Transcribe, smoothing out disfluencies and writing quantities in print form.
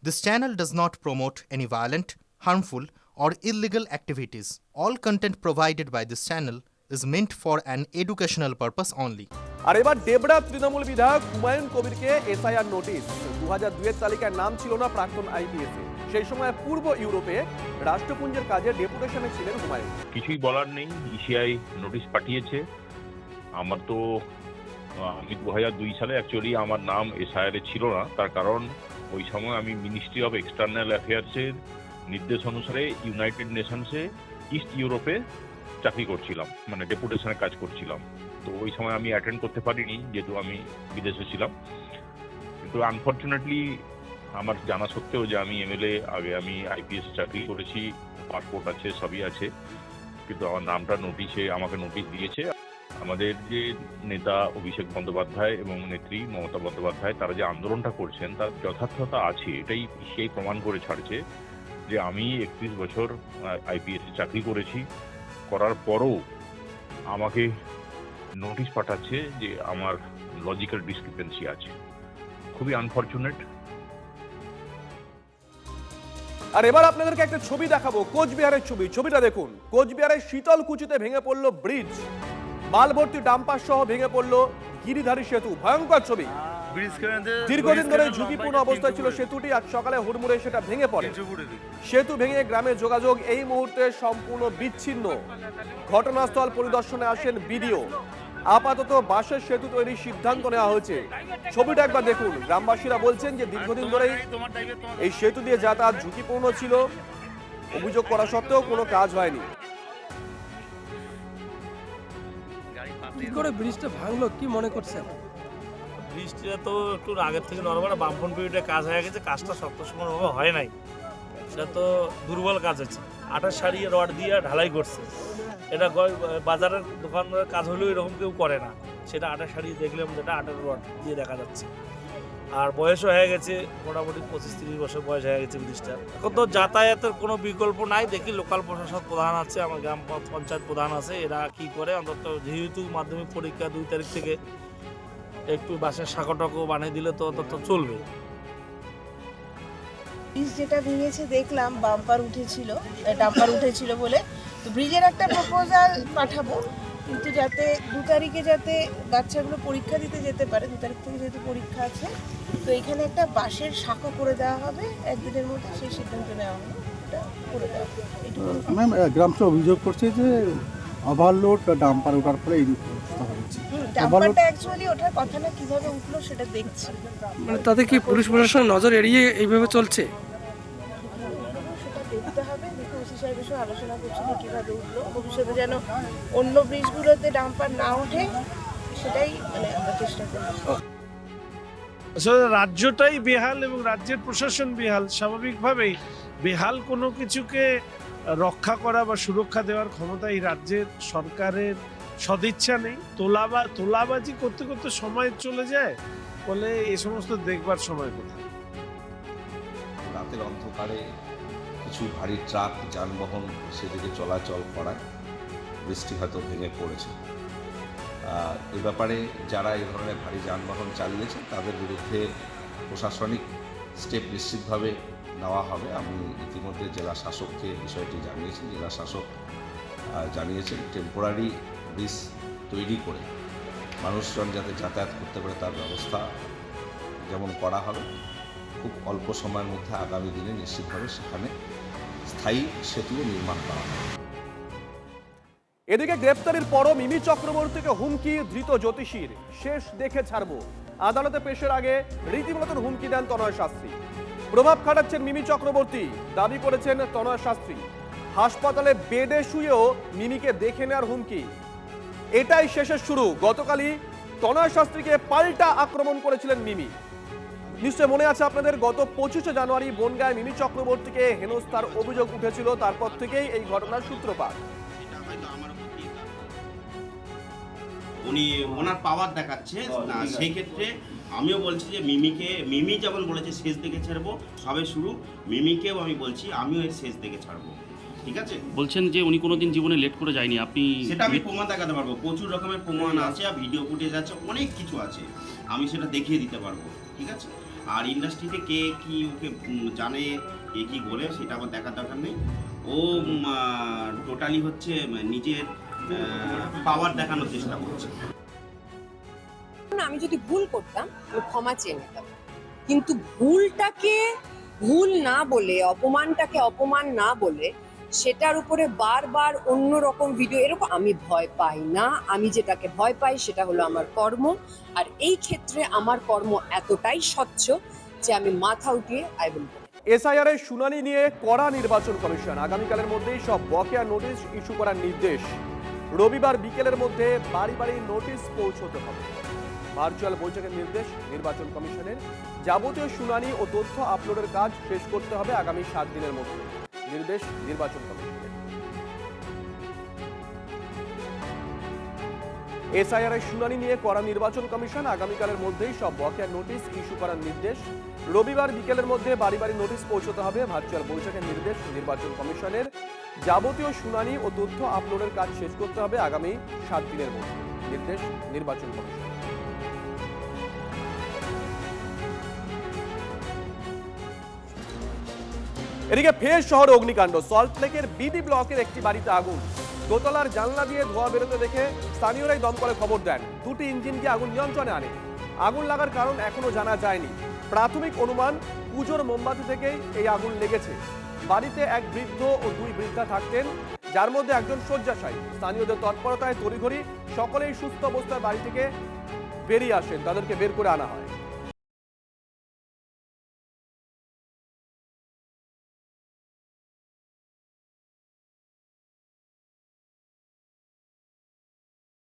This channel does not promote any violent, harmful, or illegal activities. All content provided by this channel is meant for an educational purpose only. আর এবার ডেবরা তৃণমূল বিধায়ক Humayun কবিরকে SIR notice. 2002 তালিকায় নাম ছিল না প্রাক্তন IPS. সেই সময় পূর্ব ইউরোপে রাষ্ট্রপুঞ্জের কাজে ডেপুটেশনে ছিলেন হুমায়ুন। কিছুই বলার নেই, ইসিআই নোটিশ পাঠিয়েছে। আমার তো আমি 2002 সালে অ্যাকচুয়ালি আমার নাম এসআইআর ছিল না, তার কারণ ওই সময় আমি মিনিস্ট্রি অফ এক্সটার্নাল অ্যাফেয়ার্সের নির্দেশ অনুসারে ইউনাইটেড নেশনসে ইস্ট ইউরোপে চাকরি করছিলাম, মানে ডেপুটেশনে কাজ করছিলাম। তো ওই সময় আমি অ্যাটেন্ড করতে পারিনি, যেহেতু আমি বিদেশে ছিলাম। কিন্তু আনফর্চুনেটলি আমার জানা সত্ত্বেও যে আমি এমএলএ, আগে আমি আইপিএস চাকরি করেছি, পাসপোর্ট আছে, সবই আছে, কিন্তু আমার নামটা নোটিশে আমাকে নোটিশ দিয়েছে। আমাদের যে নেতা অভিষেক বন্দ্যোপাধ্যায় এবং নেত্রী মমতা বন্দ্যোপাধ্যায়, তারা যে আন্দোলনটা করছেন তার যথার্থতা আছে, এটাই সেই প্রমাণ করে ছাড়ছে যে আমি 31 বছর আইপিএস চাকরি করেছি, করার পরও আমাকে নোটিশ পাঠাচ্ছে যে আমার লজিক্যাল ডিসক্রিপেন্সি আছে। খুবই আনফর্চুনেট। আর এবার আপনাদেরকে একটা ছবি দেখাবো, কোচবিহারের ছবি। ছবিটা দেখুন, কোচবিহারের শীতলকুচিতে ভেঙে পড়লো ব্রিজ, মাল ভর্তি ডাম্পার সহ ভেঙে পড়লো গিরিধারী সেতু। ভয়ঙ্কর ছবি। দীর্ঘদিন ধরে ঝুঁকিপূর্ণ অবস্থায় ছিল সেতুটি, আজ সকালে হুড়মুড়ে সেটা ভেঙে পড়ে। সেতু ভেঙে গ্রামের যোগাযোগ এই মুহূর্তে সম্পূর্ণ বিচ্ছিন্ন। ঘটনাস্থল পরিদর্শনে আসেন বিডিও। আপাতত বাঁশের সেতু তৈরির সিদ্ধান্ত নেওয়া হয়েছে। ছবিটা একবার দেখুন। গ্রামবাসীরা বলছেন যে দীর্ঘদিন ধরেই এই সেতু দিয়ে যাতায়াত ঝুঁকিপূর্ণ ছিল, অভিযোগ করা সত্ত্বেও কোনো কাজ হয়নি। কি করে ব্রিজটা ভাঙলো, কি মনে করছেন? ব্রিজটা তো একটু আগের থেকে নরমাল বামফ্রন্ট পিরিয়ডে কাজ হয়ে গেছে, কাজটা সত্যসময়ভাবে হয় নাই। এটা তো দুর্বল কাজ হচ্ছে, আটার সারিয়ে রড দিয়ে ঢালাই করছে। এটা বাজারের দোকানের কাজ হলেও এরকম কেউ করে না, সেটা আটার সারিয়ে দেখলাম, যেটা আটার রড দিয়ে দেখা যাচ্ছে। আর বয়সও হয়ে গেছে, মোটামুটি 25-30 বছর বয়স হয়ে গেছে ব্রিজটা। এখন তো যাতায়াতের কোনো বিকল্প নাই। দেখি লোকাল প্রশাসন প্রধান আছে, আমার গ্রাম পঞ্চায়েত প্রধান আছে, এরা কি করে। অন্তত যেহেতু মাধ্যমিক পরীক্ষা 2 তারিখ থেকে একটু বাসের সাঁকো বানিয়ে দিলে তো অন্তত চলবে। ব্রিজ যেটা ভেঙেছে দেখলাম, ডাম্পার উঠেছিল বলে তো ব্রিজের একটা প্রপোজাল পাঠাবো, কিন্তু যাতে 2 তারিখে যাতে বাচ্চাগুলো পরীক্ষা দিতে যেতে পারে। 2 তারিখ থেকে যেহেতু পরীক্ষা আছে, তো এখানে একটা বাঁশের সাঁকো করে দেওয়া হবে, একদিনের মধ্যে সেই সিদ্ধান্ত নেওয়া হবে, এটা করে দেওয়া হবে। ম্যাম, গ্রামটা অভিযোগ করছে যে ওভারলোড ডাম্পার ওঠার পরে এই অবস্থা হয়েছে। ডাম্পারটা অ্যাকচুয়ালি ওঠার কথা না, কিভাবে উঠলো সেটা দেখছি। মানে তাতে কি পুলিশ প্রশাসন নজর এড়িয়ে এইভাবে চলছে? সেটা দেখতে হবে। দেখে ওসি সাহেবের সঙ্গে আলোচনা করছিল কিভাবে উঠলো, ভবিষ্যতে যেন অন্য ব্রিজগুলোতে ডাম্পার না ওঠে, সেটাই মানে আমরা চেষ্টা করি। আসলে রাজ্যটাই বেহাল এবং রাজ্যের প্রশাসন বেহাল। স্বাভাবিকভাবেই বেহাল কোনো কিছুকে রক্ষা করা বা সুরক্ষা দেওয়ার ক্ষমতা এই রাজ্যের সরকারের সদিচ্ছা নেই। তোলাবাজি করতে করতে সময় চলে যায়, বলে এই সমস্ত দেখবার সময় কোথায়। রাতের অন্ধকারে কিছু ভারী ট্রাক যানবাহন সেদিকে চলাচল করায় বৃষ্টি হয়তো ভেঙে পড়েছে। এ ব্যাপারে যারা এই ধরনের ভারী যানবাহন চালিয়েছে তাদের বিরুদ্ধে প্রশাসনিক স্টেপ নিশ্চিতভাবে নেওয়া হবে। আমি ইতিমধ্যে জেলা শাসককে বিষয়টি জানিয়েছি। জেলা শাসক জানিয়েছেন টেম্পোরারি ব্রিজ তৈরি করে মানুষজন যাতে যাতায়াত করতে পারে তার ব্যবস্থা যেমন করা হবে, খুব অল্প সময়ের মধ্যে আগামী দিনে নিশ্চিতভাবে সেখানে স্থায়ী সেতু নির্মাণ করা হবে। এদিকে গ্রেপ্তারির পরও মিমি চক্রবর্তীকে হুমকি ধৃত জ্যোতিষীর, শেষ দেখে ছাড়বো। আদালতে পেশের আগে রীতিমতো হুমকি দেন তনয় শাস্ত্রী। প্রভাব খাটাচ্ছেন মিমি চক্রবর্তী, দাবি করেছেন তনয় শাস্ত্রী। হাসপাতালে বেডে শুয়েও মিমিকে দেখে নেওয়ার হুমকি। এটাই শেষের শুরু। গতকালই তনয় শাস্ত্রীকে পাল্টা আক্রমণ করেছিলেন মিমি। নিশ্চয় মনে আছে আপনাদের, গত 25শে জানুয়ারি বনগাঁয় মিমি চক্রবর্তীকে হেনস্থার অভিযোগ উঠেছিল। তারপর থেকেই এই ঘটনার সূত্রপাত। উনি ওনার পাওয়ার দেখাচ্ছে না, সেই ক্ষেত্রে আমিও বলছি যে মিমি যেমন বলেছে শেষ দিকে ছাড়বো, সবে শুরু। মিমিকেও আমি বলছি আমিও এর শেষ দিকে ছাড়বো। ঠিক আছে, বলছেন যে উনি কোনোদিন জীবনে লেট করে যায়নি, আপনি সেটা আমি প্রমাণ দেখাতে পারবো। প্রচুর রকমের প্রমাণ আছে, ভিডিও ফুটেজ আছে, অনেক কিছু আছে, আমি সেটা দেখিয়ে দিতে পারবো। ঠিক আছে, আর ইন্ডাস্ট্রিতে কে কি ওকে জানে, কে কি বলে সেটা আমার দেখার দরকার নেই। ও টোটালি হচ্ছে নিজের পাওয়ার দেখানোর চেষ্টা করছে। আমি যদি ভুল করতাম আমি ক্ষমা চেয়ে নিতাম, কিন্তু ভুলটাকে ভুল না বলে, অপমানটাকে অপমান না বলে সেটার উপরে বারবার অন্য রকম ভিডিও, এরকম আমি ভয় পাই না। আমি যেটাকে ভয় পাই সেটা হলো আমার কর্ম, আর এই ক্ষেত্রে আমার কর্ম এতটাই স্বচ্ছ যে আমি মাথা উঠিয়ে আই উইল গো। এসআইআর এর শুনানি নিয়ে কড়া নির্বাচন কমিশন, আগামীকালের মধ্যেই সব বকেয়া নোটিশ ইস্যু করার নির্দেশ। রবিবার বিকেলের মধ্যে বাড়ি বাড়ি নোটিশ পৌঁছতে হবে। ভার্চুয়াল বৈঠকের নির্দেশ নির্বাচন কমিশনের। যাবতীয় শুনানি ও তথ্য আপলোডের কাজ শেষ করতে হবে আগামী 7 দিনের মধ্যে, নির্দেশ নির্বাচন কমিশনের। এসআইআর এর শুনানি নিয়ে করা নির্বাচন কমিশন, আগামীকালের মধ্যেই সব বকেয়া নোটিশ ইস্যু করার নির্দেশ। রবিবার বিকেলের মধ্যে বাড়ি বাড়ি নোটিশ পৌঁছতে হবে। ভার্চুয়াল বৈঠকের নির্দেশ নির্বাচন কমিশনের। যাবতীয় শুনানি ও তথ্য আপলোডের কাজ শেষ করতে হবে আগামী 7 দিনের মধ্যে, নির্দেশ নির্বাচন কমিশন। এদিকে ফের শহরে অগ্নিকাণ্ড। সল্টলেকের বিডি ব্লকের একটি বাড়িতে আগুন। দোতলার জানলা দিয়ে ধোঁয়া বেরোতে দেখে স্থানীয়রাই দমকলে খবর দেন। 2টি ইঞ্জিন দিয়ে আগুন নিয়ন্ত্রণে আনে। আগুন লাগার কারণ এখনো জানা যায়নি। প্রাথমিক অনুমান পুজোর মোমবাতি থেকেই এই আগুন লেগেছে। বাড়িতে এক বৃদ্ধ ও 2 বৃদ্ধা থাকতেন, যার মধ্যে একজন শয্যাশায়ী। স্থানীয়দের তৎপরতায় তড়িঘড়ি সকলেই সুস্থ অবস্থায় বাড়ি থেকে বেরিয়ে আসেন, তাদেরকে বের করে আনা হয়।